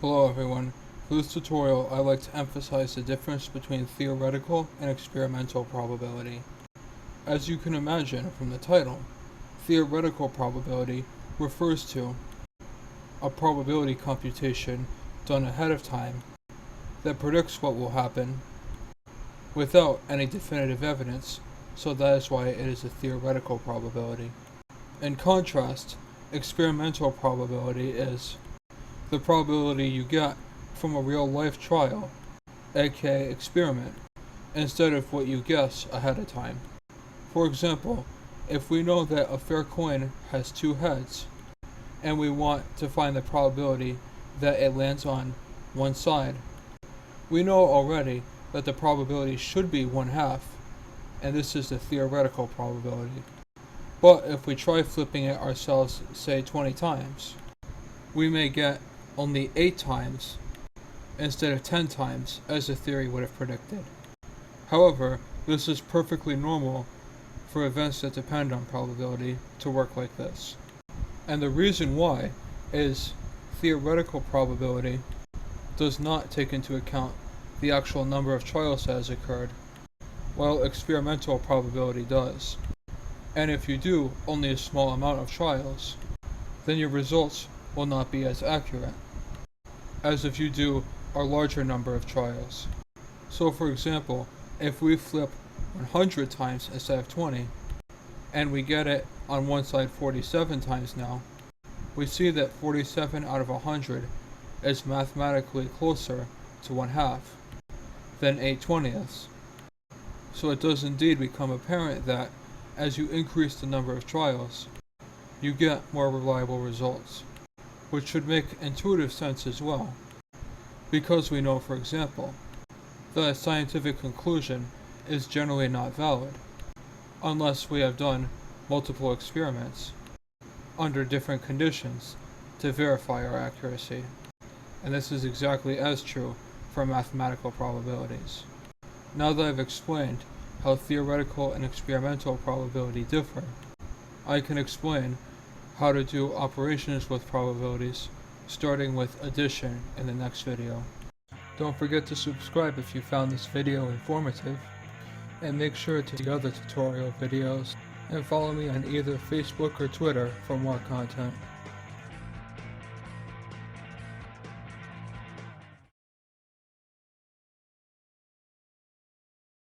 Hello everyone. For this tutorial, I like to emphasize the difference between theoretical and experimental probability. As you can imagine from the title, theoretical probability refers to a probability computation done ahead of time that predicts what will happen without any definitive evidence, so that is why it is a theoretical probability. In contrast, experimental probability is the probability you get from a real-life trial, aka experiment, instead of what you guess ahead of time. For example, if we know that a fair coin has two heads, and we want to find the probability that it lands on one side, we know already that the probability should be 1/2, and this is the theoretical probability. But if we try flipping it ourselves, say 20 times, we may get only 8 times instead of 10 times as the theory would have predicted. However, this is perfectly normal for events that depend on probability to work like this. And the reason why is theoretical probability does not take into account the actual number of trials that has occurred, while experimental probability does. And if you do only a small amount of trials, then your results will not be as accurate as if you do a larger number of trials. So for example, if we flip 100 times instead of 20, and we get it on one side 47 times now, we see that 47 out of 100 is mathematically closer to 1/2 than 8/20ths. So it does indeed become apparent that as you increase the number of trials, you get more reliable results, which should make intuitive sense as well, because we know, for example, that a scientific conclusion is generally not valid unless we have done multiple experiments under different conditions to verify our accuracy. And this is exactly as true for mathematical probabilities. Now that I've explained how theoretical and experimental probability differ, I can explain how to do operations with probabilities, starting with addition in the next video. Don't forget to subscribe if you found this video informative, and make sure to see other tutorial videos, and follow me on either Facebook or Twitter for more content.